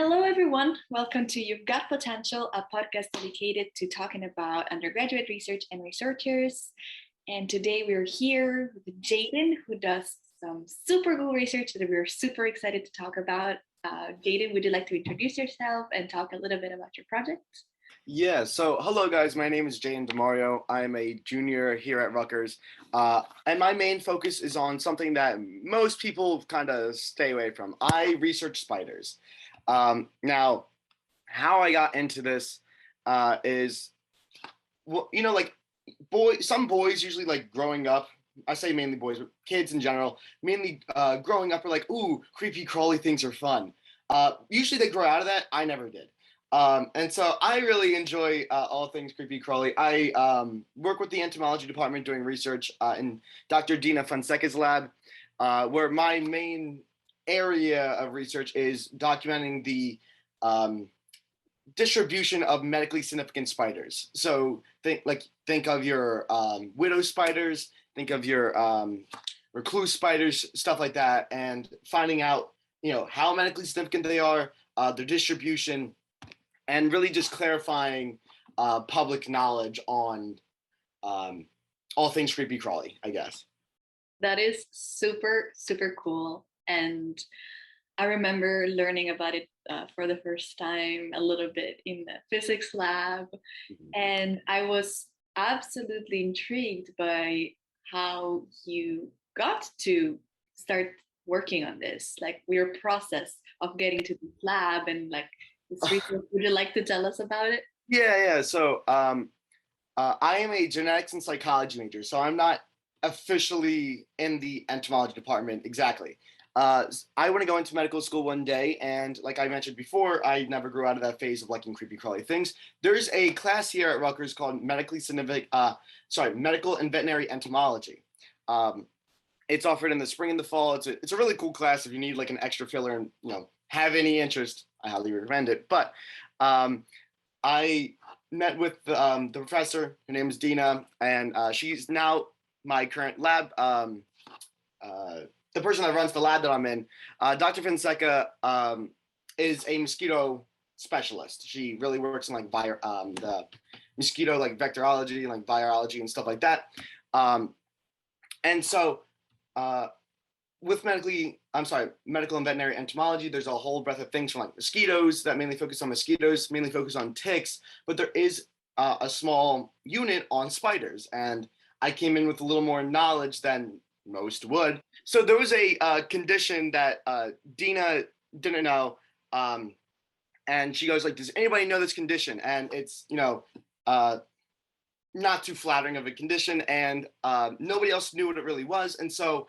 Hello, everyone. Welcome to You've Got Potential, a podcast dedicated to talking about undergraduate research and researchers. And today we're here with Jaden, who does some super cool research that we're super excited to talk about. Jaden, would you like to introduce yourself and talk a little bit about your project? Yeah, so hello guys, my name is Jaden DeMario. I'm a junior here at Rutgers, and my main focus is on something that most people kind of stay away from. I research spiders. Now, how I got into this is, well, some boys usually like growing up. I say mainly boys, but kids in general, mainly growing up are like, ooh, creepy crawly things are fun. Usually they grow out of that. I never did. And so I really enjoy all things creepy crawly. I work with the entomology department doing research in Dr. Dina Fonseca's lab, where my main area of research is documenting the distribution of medically significant spiders. So think of your widow spiders, think of your recluse spiders, stuff like that, and finding out how medically significant they are, their distribution, and really just clarifying public knowledge on all things creepy crawly, I guess. That is super, super cool. And I remember learning about it for the first time a little bit in the physics lab. And I was absolutely intrigued by how you got to start working on this, like your process of getting to the lab and like this research. Would you like to tell us about it? Yeah. So I am a genetics and psychology major, so I'm not officially in the entomology department exactly. I want to go into medical school one day, and like I mentioned before, I never grew out of that phase of liking creepy crawly things. There's a class here at Rutgers called medical and veterinary entomology. It's offered in the spring and the fall. It's a really cool class if you need like an extra filler and have any interest. I highly recommend it. But I met with the professor. Her name is Dina, and she's now my current lab. The person that runs the lab that I'm in, Dr. Fonseca, is a mosquito specialist. She really works in like the mosquito like vectorology, like virology and stuff like that. And so with medical and veterinary entomology, there's a whole breadth of things from like mosquitoes that mainly focus on mosquitoes, mainly focus on ticks, but there is a small unit on spiders. And I came in with a little more knowledge than most would. So there was a condition that Dina didn't know. And she goes like, does anybody know this condition? And it's, not too flattering of a condition. And nobody else knew what it really was. And so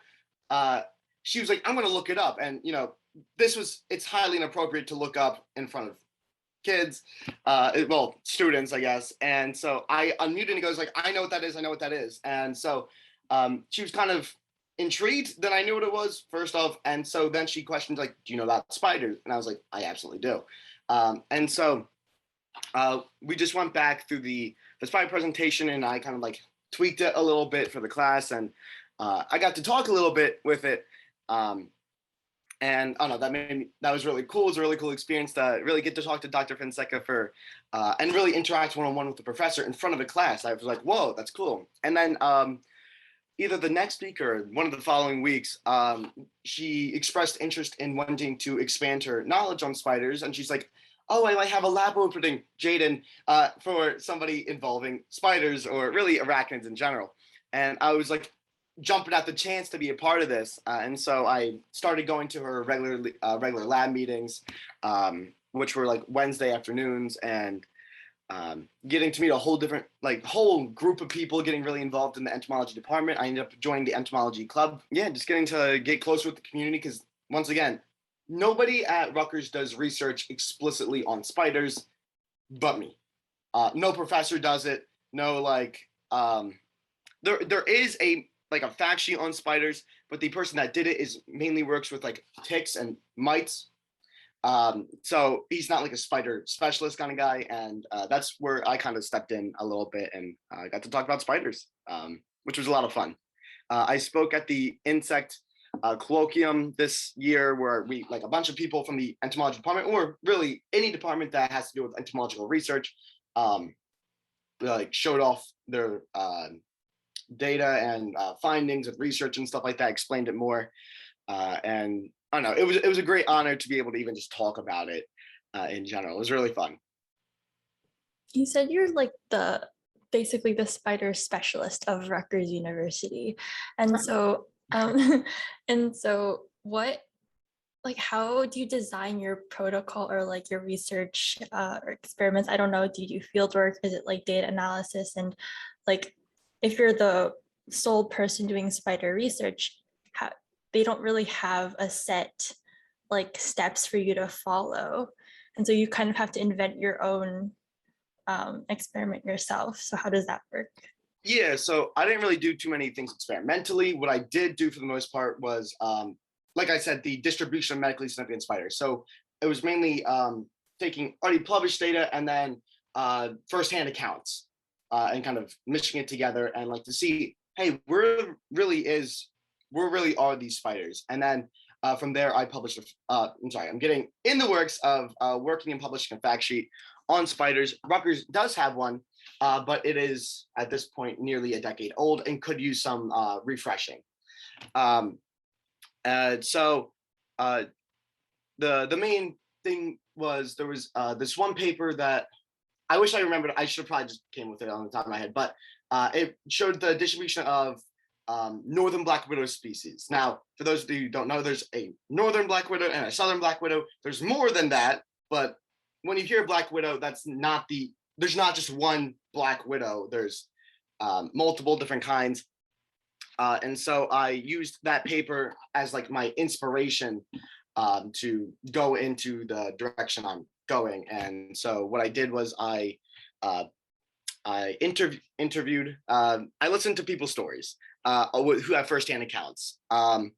she was like, I'm going to look it up. And, it's highly inappropriate to look up in front of kids, students, I guess. And so I unmuted and goes like, I know what that is. And so she was kind of intrigued that I knew what it was, first off. And so then she questioned like, do you know about spiders? And I was like, I absolutely do. And so we just went back through the spider presentation, and I kind of like tweaked it a little bit for the class. And I got to talk a little bit with it. And I don't know, that was really cool. It was a really cool experience to really get to talk to Dr. Fonseca and really interact one-on-one with the professor in front of a class. I was like, whoa, that's cool. And then either the next week or one of the following weeks, she expressed interest in wanting to expand her knowledge on spiders. And she's like, oh, I have a lab opening, Jaden, for somebody involving spiders or really arachnids in general. And I was like, jumping at the chance to be a part of this, and so I started going to her regular lab meetings, which were like Wednesday afternoons, and getting to meet a whole group of people, getting really involved in the entomology department. I ended up joining the entomology club. Yeah, just getting to get closer with the community, because once again, nobody at Rutgers does research explicitly on spiders but me. No professor does it. No, there is a fact sheet on spiders, but the person that did it mainly works with like ticks and mites. So he's not like a spider specialist kind of guy, and that's where I kind of stepped in a little bit, and I got to talk about spiders, which was a lot of fun. I spoke at the insect colloquium this year where we, like a bunch of people from the entomology department, or really any department that has to do with entomological research, like showed off their data and findings of research and stuff like that, explained it more. And I don't know, it was a great honor to be able to even just talk about it in general. It was really fun. You said you're like basically the spider specialist of Rutgers University. And so what, like, how do you design your protocol or like your research or experiments? I don't know, do you do field work? Is it like data analysis? And like, if you're the sole person doing spider research, they don't really have a set like steps for you to follow. And so you kind of have to invent your own experiment yourself. So how does that work? Yeah, so I didn't really do too many things experimentally. What I did do for the most part was, like I said, the distribution of medically significant spiders. So it was mainly taking already published data and then firsthand accounts and kind of mixing it together and like to see, hey, where really are these spiders? And then from there, I published, I'm getting in the works of working and publishing a fact sheet on spiders. Rutgers does have one, but it is at this point nearly a decade old and could use some refreshing. So the main thing was there was this one paper that I wish I remembered. I should probably just came with it on the top of my head, but it showed the distribution of northern black widow species. Now, for those of you who don't know, there's a northern black widow and a southern black widow. There's more than that, but when you hear black widow, there's not just one black widow. There's multiple different kinds. And so I used that paper as like my inspiration to go into the direction I'm going. And so what I did was I interviewed, I listened to people's stories who have firsthand accounts. And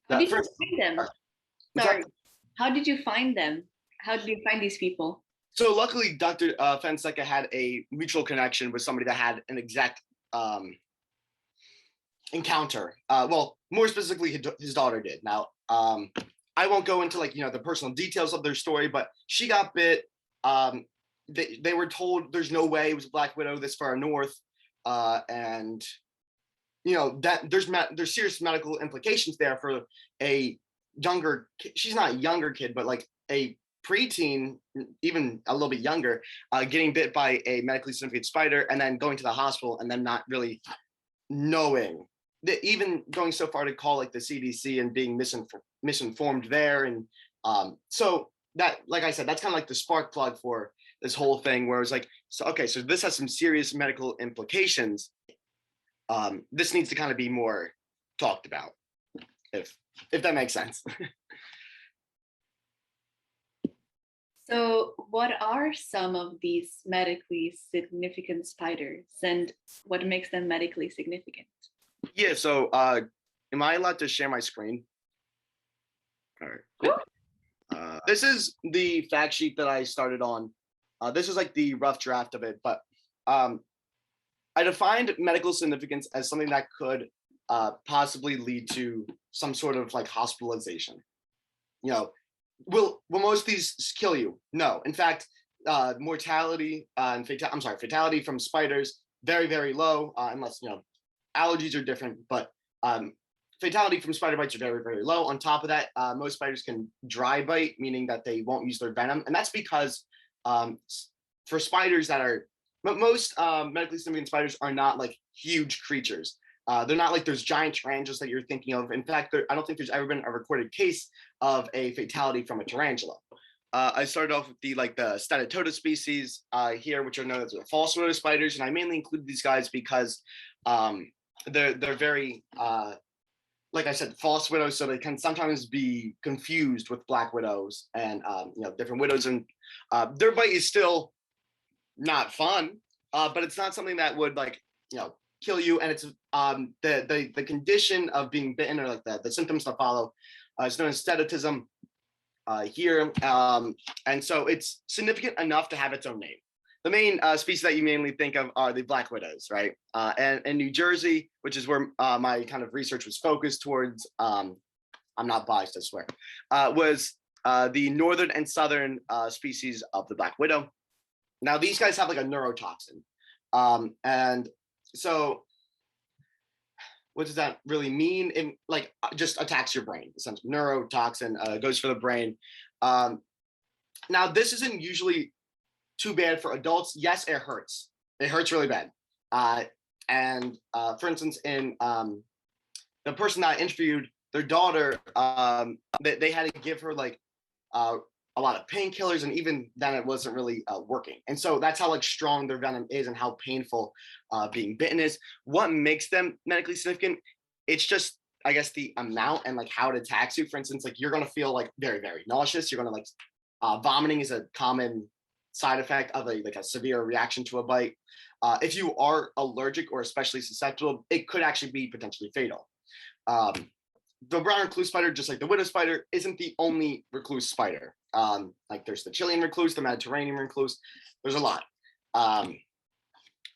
how did you find them? Sorry, how did you find them? How did you find these people? So luckily, Dr. Fonseca had a mutual connection with somebody that had an exact encounter. Well, more specifically, his daughter did. Now, I won't go into like, the personal details of their story, but she got bit. They were told there's no way it was a black widow this far north. And, that there's serious medical implications there for a younger, she's not a younger kid, but like a preteen, even a little bit younger, getting bit by a medically significant spider and then going to the hospital and then not really knowing, that even going so far to call like the CDC and being misinformed there. And so that, like I said, that's kind of like the spark plug for this whole thing where it's like, so, okay, so this has some serious medical implications. This needs to kind of be more talked about, if that makes sense. So what are some of these medically significant spiders and what makes them medically significant? Yeah, so am I allowed to share my screen? All right. Cool. This is the fact sheet that I started on. This is like the rough draft of it, but I defined medical significance as something that could possibly lead to some sort of like hospitalization. Will most of these kill you? No. In fact, mortality and fatality from spiders, very, very low, unless, allergies are different, but fatality from spider bites are very, very low. On top of that, most spiders can dry bite, meaning that they won't use their venom. And that's because for spiders that are, most medically significant spiders are not like huge creatures. They're not like those giant tarantulas that you're thinking of. In fact, I don't think there's ever been a recorded case of a fatality from a tarantula. I started off with the Statitoda species here, which are known as the false widow spiders, and I mainly included these guys because they're very, like I said, false widows, so they can sometimes be confused with black widows and different widows, and their bite is still not fun, but it's not something that would kill you, and it's the condition of being bitten, or like the symptoms that follow, is known as statitism here, and so it's significant enough to have its own name. the main species that you mainly think of are the black widows, right? And in New Jersey, which is where my kind of research was focused towards, I'm not biased, I swear, was the northern and southern species of the black widow. Now, these guys have like a neurotoxin. And so what does that really mean? It like just attacks your brain. Essentially, neurotoxin goes for the brain. Now, this isn't usually too bad for adults. Yes, it hurts. It hurts really bad. And for instance, in the person that I interviewed, their daughter, they had to give her like a lot of painkillers, and even then it wasn't really working. And so that's how like strong their venom is and how painful being bitten is. What makes them medically significant? It's just, I guess, the amount and like how it attacks you. For instance, like you're gonna feel like very, very nauseous. You're gonna like vomiting is a common side effect of a severe reaction to a bite. If you are allergic or especially susceptible, it could actually be potentially fatal. The brown recluse spider, just like the widow spider, isn't the only recluse spider. Like there's the Chilean recluse, the Mediterranean recluse. There's a lot.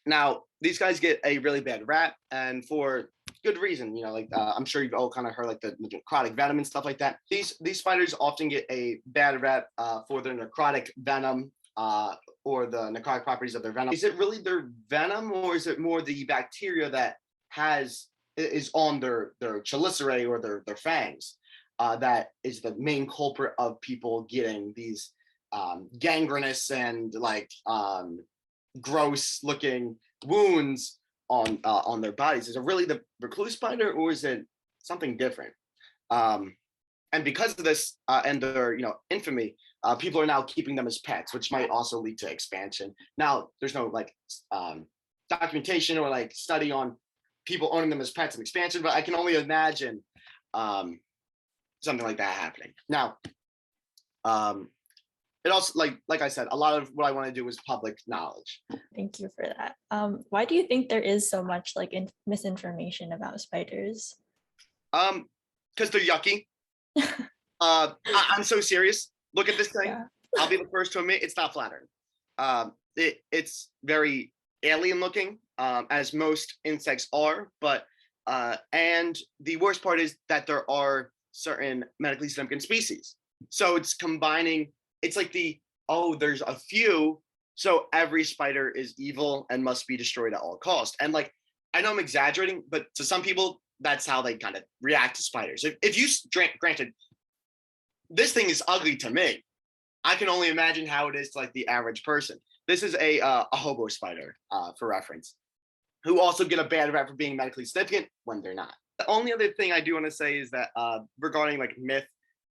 Now, these guys get a really bad rap, and for good reason. You know, like I'm sure you've all kind of heard like the necrotic venom and stuff like that. These spiders often get a bad rap for their necrotic venom or the necrotic properties of their venom. Is it really their venom, or is it more the bacteria that is on their chelicerae or their fangs that is the main culprit of people getting these gangrenous and like gross looking wounds on their bodies? Is it really the recluse spider, or is it something different? And because of this and their infamy, people are now keeping them as pets, which might also lead to expansion. Now, there's no like documentation or like study on people owning them as pets and expansion, but I can only imagine something like that happening. Now, it also, like I said, a lot of what I want to do is public knowledge. Thank you for that. Why do you think there is so much like misinformation about spiders? Because they're yucky. I'm so serious. Look at this thing. Yeah. I'll be the first to admit it's not flattering. It's very alien looking, as most insects are, but and the worst part is that there are certain medically significant species. So it's combining, it's like there's a few, so every spider is evil and must be destroyed at all costs. And like, I know I'm exaggerating, but to some people, that's how they kind of react to spiders. If you, granted, this thing is ugly to me, I can only imagine how it is to like the average person. This is a hobo spider, for reference, who also get a bad rap for being medically significant when they're not. The only other thing I do want to say is that regarding like myth,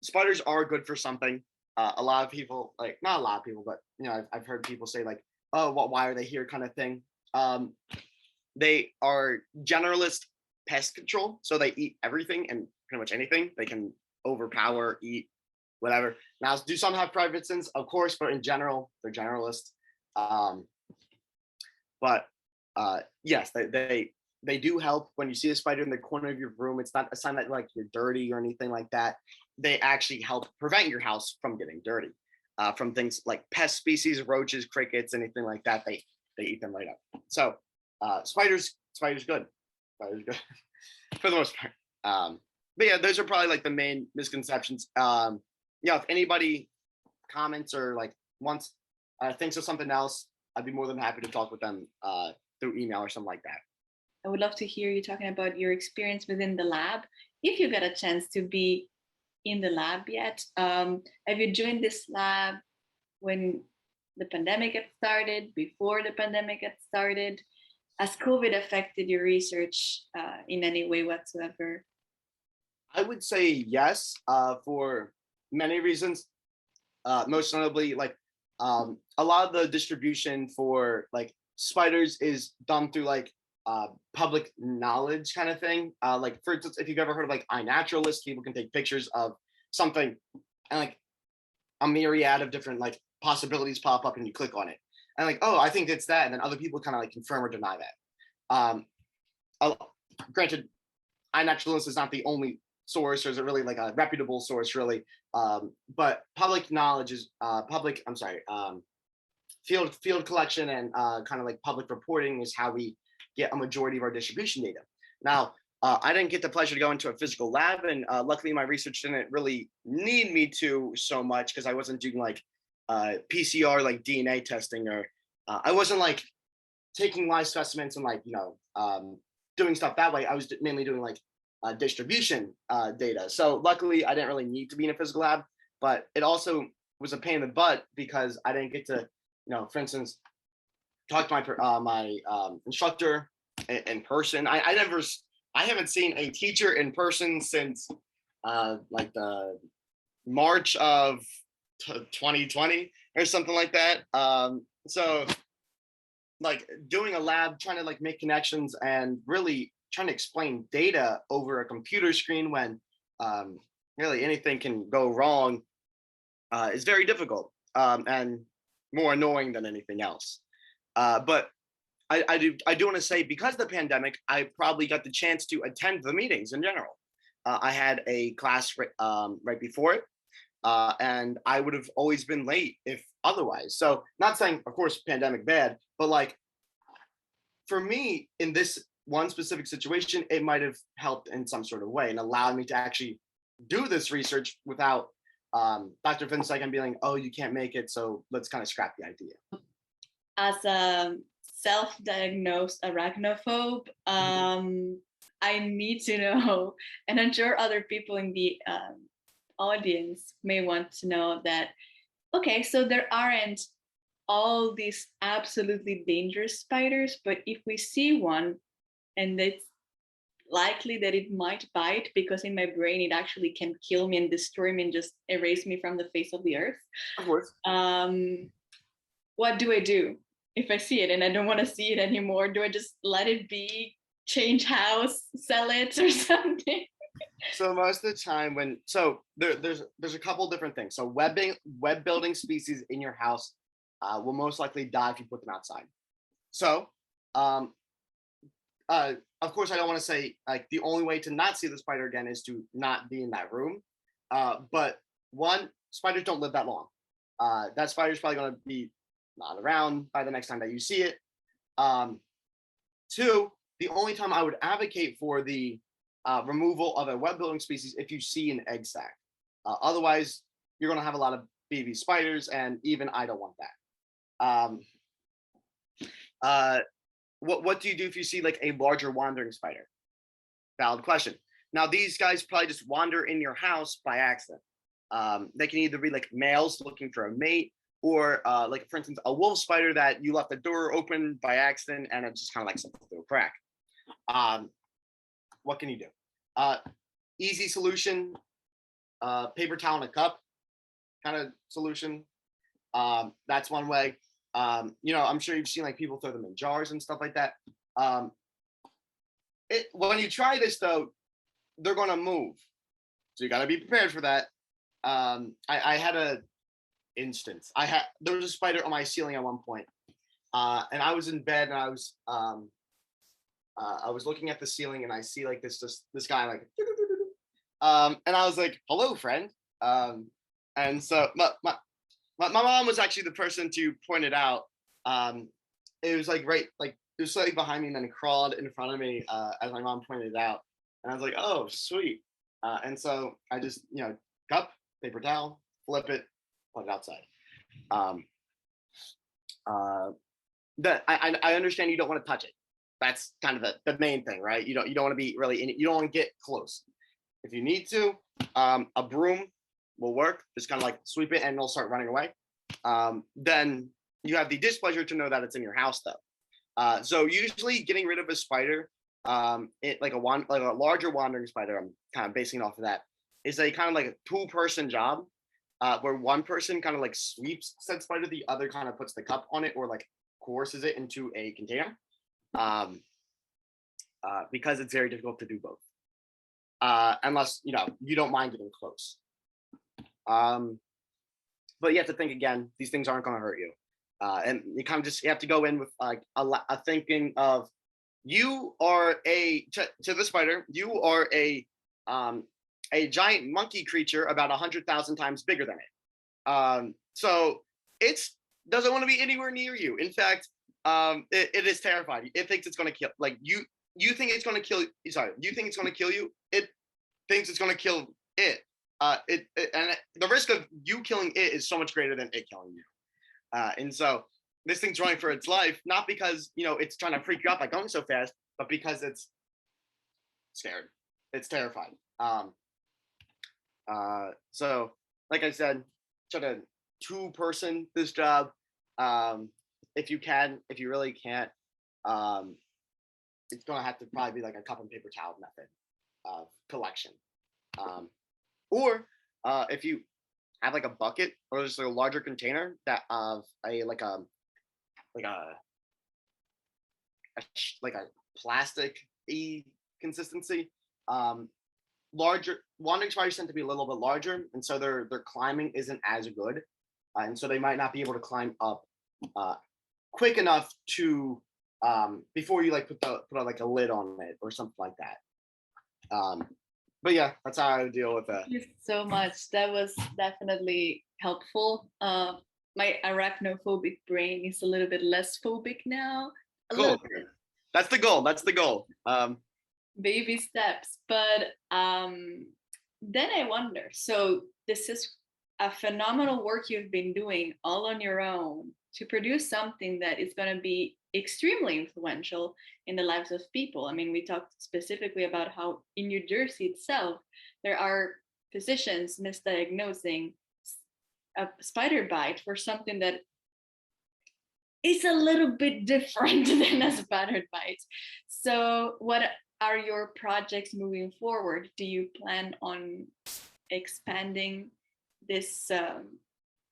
spiders are good for something. A lot of people, like not a lot of people, but I've heard people say like, oh, why are they here kind of thing. They are generalist pest control, so they eat everything and pretty much anything. They can overpower, eat, whatever. Now, do some have private sins? Of course, but in general, they're generalists. But yes, they do help. When you see a spider in the corner of your room, it's not a sign that like you're dirty or anything like that. They actually help prevent your house from getting dirty from things like pest species, roaches, crickets, anything like that. They eat them right up. So spiders good. Spiders good for the most part. But yeah, those are probably like the main misconceptions. If anybody comments or like wants thinks of something else, I'd be more than happy to talk with them through email or something like that. I would love to hear you talking about your experience within the lab. If you got a chance to be in the lab yet, have you joined this lab when the pandemic had started, before the pandemic had started? Has COVID affected your research in any way whatsoever? I would say yes, for many reasons. Most notably, like a lot of the distribution for like spiders is done through like public knowledge kind of thing. Like for instance, if you've ever heard of like iNaturalist, people can take pictures of something and like a myriad of different like possibilities pop up and you click on it. And like, oh, I think it's that. And then other people kind of like confirm or deny that. Granted, iNaturalist is not the only source, or is it really like a reputable source really? But public knowledge is field collection and kind of like public reporting is how we get a majority of our distribution data. Now, I didn't get the pleasure to go into a physical lab, and luckily my research didn't really need me to so much because I wasn't doing like PCR, like DNA testing, or I wasn't like taking live specimens and like, doing stuff that way. I was mainly doing like distribution data. So luckily I didn't really need to be in a physical lab, but it also was a pain in the butt because I didn't get to, for instance, talk to my instructor in person. I haven't seen a teacher in person since like the March of 2020 or something like that. So like doing a lab, trying to like make connections and really trying to explain data over a computer screen when really anything can go wrong is very difficult and more annoying than anything else. But I do want to say, because of the pandemic, I probably got the chance to attend the meetings in general. I had a class right before it, and I would have always been late if otherwise. So not saying, of course, pandemic bad, but like for me in this one specific situation, it might have helped in some sort of way and allowed me to actually do this research without Dr. Finstein being like, oh, you can't make it, so let's kind of scrap the idea. As a self-diagnosed arachnophobe, I need to know, and I'm sure other people in the audience may want to know that, okay, so there aren't all these absolutely dangerous spiders, but if we see one and it's likely that it might bite, because in my brain it actually can kill me and destroy me and just erase me from the face of the earth. Of course. What do I do if I see it and I don't want to see it anymore? Do I just let it be, change house, sell it, or something? So most of the time there's a couple different things. So web building species in your house will most likely die if you put them outside. So of course I don't want to say like the only way to not see the spider again is to not be in that room. But one, spiders don't live that long. That spider's probably going to be not around by the next time that you see it. Two, the only time I would advocate for the removal of a web building species if you see an egg sac. Otherwise, you're going to have a lot of baby spiders, and even I don't want that. What do you do if you see like a larger wandering spider? Valid question. Now, these guys probably just wander in your house by accident. They can either be like males looking for a mate, or like, for instance, a wolf spider that you left the door open by accident and it just kind of like slipped through a crack. What can you do? Easy solution, paper towel in a cup kind of solution. That's one way. I'm sure you've seen like people throw them in jars and stuff like that. When you try this though, they're going to move. So you got to be prepared for that. I had a instance. There was a spider on my ceiling at one point, and I was in bed and I was looking at the ceiling and I see like this guy like, and I was like, "Hello, friend." And so my mom was actually the person to point it out. It was like right, like it was slightly behind me and then it crawled in front of me as my mom pointed it out, and I was like, "Oh, sweet." And so I just cup, paper towel, flip it, put it outside. That I understand you don't want to touch it. That's kind of the main thing, right? You don't want to be really in it. You don't want to get close. If you need to, a broom will work. Just kind of like sweep it and it'll start running away. Then you have the displeasure to know that it's in your house though. So usually getting rid of a spider, like a larger wandering spider, I'm kind of basing it off of that, is a kind of like a 2-person job, where one person kind of like sweeps said spider, the other kind of puts the cup on it or like coerces it into a container, because it's very difficult to do both, unless you don't mind getting close. But you have to think again; these things aren't going to hurt you, and you kind of just have to go in with like a thinking of you are to the spider, you are a giant monkey creature about 100,000 times bigger than it. So it's doesn't want to be anywhere near you. In fact, it is terrifying. It thinks it's going to kill, like you think it's going to kill. Sorry, you think it's going to kill you. It thinks it's going to kill it. The risk of you killing it is so much greater than it killing you. And so this thing's running for its life, not because it's trying to freak you out by going so fast, but because it's scared. It's terrifying. So like I said, try to two-person this job. If you really can't, it's gonna have to probably be like a cup and paper towel method of collection. Or if you have like a bucket or just like a larger container that of a plastic consistency, larger wandering spiders tend to be a little bit larger, and so their climbing isn't as good, and so they might not be able to climb up quick enough to before you like put like a lid on it or something like that. But yeah, that's how I would deal with that. Thank you so much. That was definitely helpful. My arachnophobic brain is a little bit less phobic now. Cool. That's the goal. That's the goal. Baby steps. But then I wonder, so this is a phenomenal work you've been doing all on your own to produce something that is going to be extremely influential in the lives of people. I mean, we talked specifically about how in New Jersey itself, there are physicians misdiagnosing a spider bite for something that is a little bit different than a spider bite. So what are your projects moving forward? Do you plan on expanding this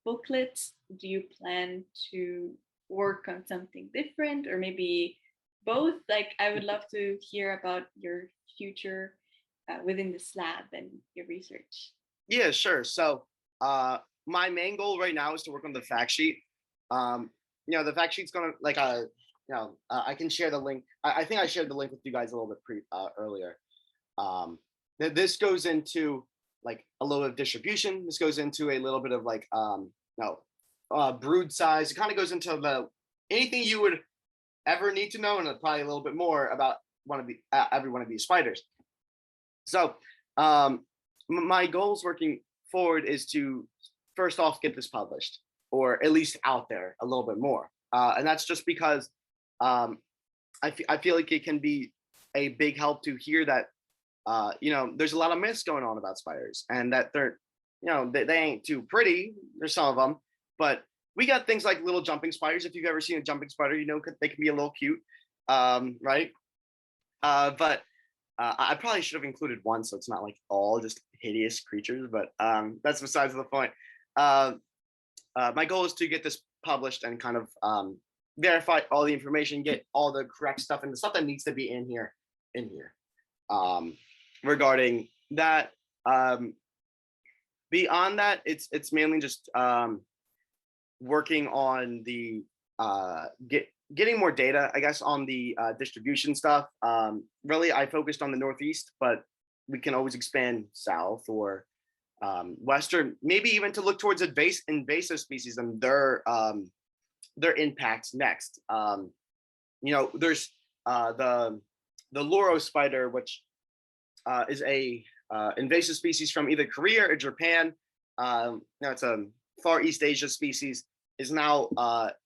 booklet? Do you plan to work on something different, or maybe both? Like, I would love to hear about your future within this lab and your research. Yeah, sure. So my main goal right now is to work on the fact sheet. The fact sheet's gonna I can share the link. I think I shared the link with you guys a little bit earlier. This goes into like a little bit of distribution. This goes into a little bit of like brood size. It kind of goes into anything you would ever need to know, and probably a little bit more about every one of these spiders. So my goals working forward is to first off get this published, or at least out there a little bit more, and that's just because I feel like it can be a big help to hear that there's a lot of myths going on about spiders, and that they're they ain't too pretty. There's some of them, but we got things like little jumping spiders. If you've ever seen a jumping spider, they can be a little cute, right? But I probably should have included one, so it's not like all just hideous creatures. But that's besides the point. My goal is to get this published and kind of verify all the information, get all the correct stuff, and the stuff that needs to be in here. Regarding that, beyond that, it's mainly just working on the getting more data, I guess, on the distribution stuff. Really, I focused on the Northeast, but we can always expand south or western, maybe even to look towards invasive species and their impacts next. There's the Loro spider, which is a invasive species from either Korea or Japan. It's a Far East Asia species, is now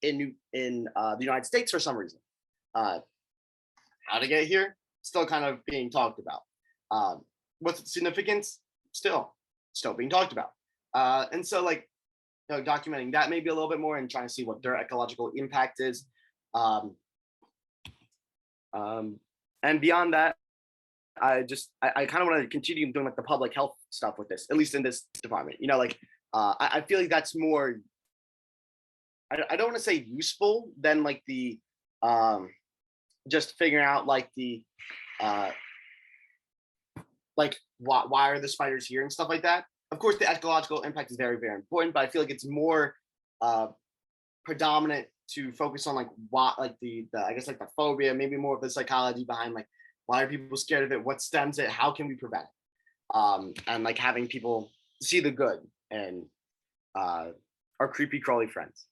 in the United States for some reason. How to get here? Still kind of being talked about. What's its significance? Still being talked about. And so documenting that maybe a little bit more and trying to see what their ecological impact is. And beyond that, I kind of want to continue doing like the public health stuff with this, at least in this department. I feel like that's more, I don't want to say useful than like the just figuring out like the why are the spiders here and stuff like that. Of course, the ecological impact is very, very important, but I feel like it's more predominant to focus on like what, like the I guess like the phobia, maybe more of the psychology behind like why are people scared of it, what stems it, how can we prevent it, and like having people see the good and our creepy crawly friends.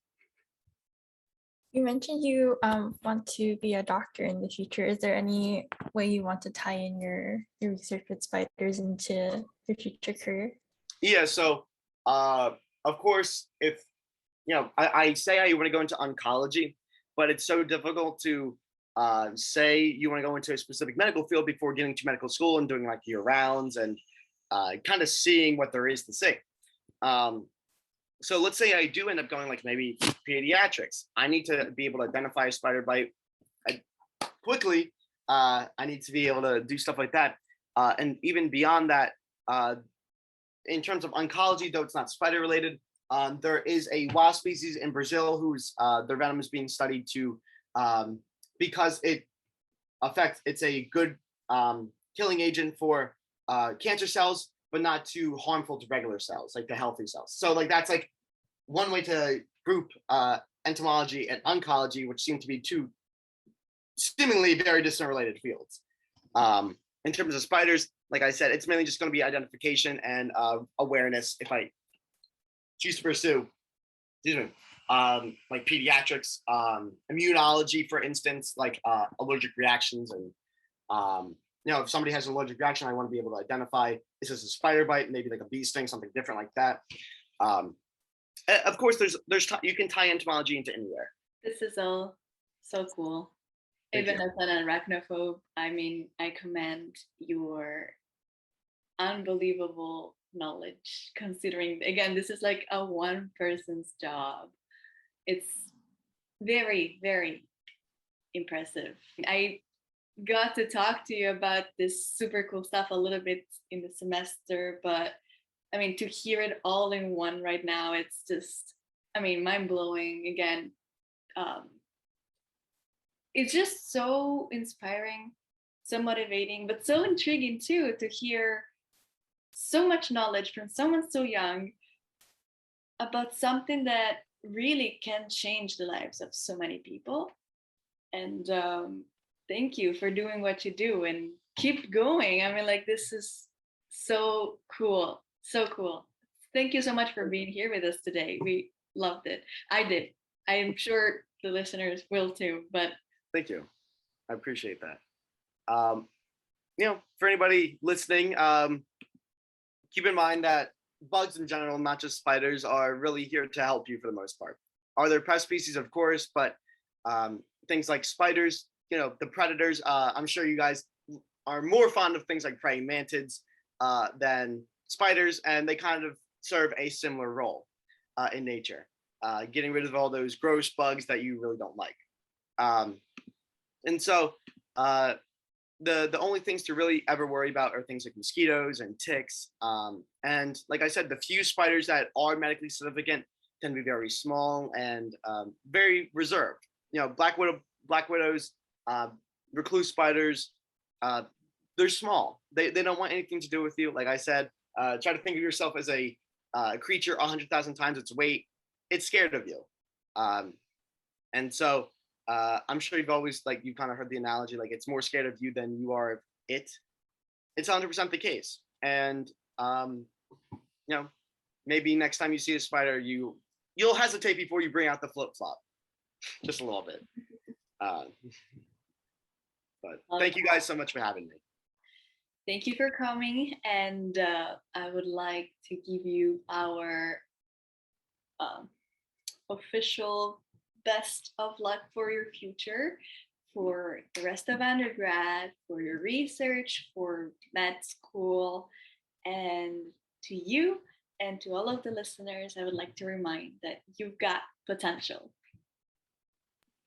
You mentioned you want to be a doctor in the future. Is there any way you want to tie in your research with spiders into your future career? Yeah, so of course, if I say I want to go into oncology, but it's so difficult to say you want to go into a specific medical field before getting to medical school and doing like your rounds and kind of seeing what there is to see. So let's say I do end up going like maybe pediatrics. I need to be able to identify a spider bite quickly. I need to be able to do stuff like that. And even beyond that, in terms of oncology, though it's not spider related, there is a wasp species in Brazil whose their venom is being studied to because it's a good killing agent for cancer cells, but not too harmful to regular cells, like the healthy cells. So like that's like one way to group entomology and oncology, which seem to be two seemingly very distant related fields. In terms of spiders, like I said, it's mainly just going to be identification and awareness if I choose to pursue, like pediatrics, immunology, for instance, like allergic reactions. And, if somebody has an allergic reaction, I want to be able to identify, is this a spider bite, maybe like a bee sting, something different like that. Of course, you can tie entomology into anywhere. This is all so cool. Thank Even you. as an arachnophobe, I mean, I commend your unbelievable knowledge, considering, again, this is like a one person's job. It's very, very impressive. I got to talk to you about this super cool stuff a little bit in the semester, but I mean, to hear it all in one right now, it's just, I mean, mind blowing. Again, it's just so inspiring, so motivating, but so intriguing too, to hear so much knowledge from someone so young about something that really can change the lives of so many people. And thank you for doing what you do and keep going. I mean, like, this is so cool. So cool. Thank you so much for being here with us today. We loved it. I did. I'm sure the listeners will too, but Thank you. I appreciate that. For anybody listening, keep in mind that bugs in general, not just spiders, are really here to help you for the most part. Are there pest species? Of course, but things like spiders, the predators, I'm sure you guys are more fond of things like praying mantids than spiders, and they kind of serve a similar role in nature, getting rid of all those gross bugs that you really don't like. And so the only things to really ever worry about are things like mosquitoes and ticks. And like I said, the few spiders that are medically significant tend to be very small and very reserved. Black widows, recluse spiders, they're small. They don't want anything to do with you. Like I said, try to think of yourself as a creature 100,000 times its weight. It's scared of you. And so I'm sure you've kind of heard the analogy, like it's more scared of you than you are of it. It's 100% the case. And, maybe next time you see a spider, you'll hesitate before you bring out the flip flop, just a little bit. But thank you guys so much for having me. thank you for coming. And I would like to give you our official best of luck for your future, for the rest of undergrad, for your research, for med school. And to you and to all of the listeners, I would like to remind that you've got potential.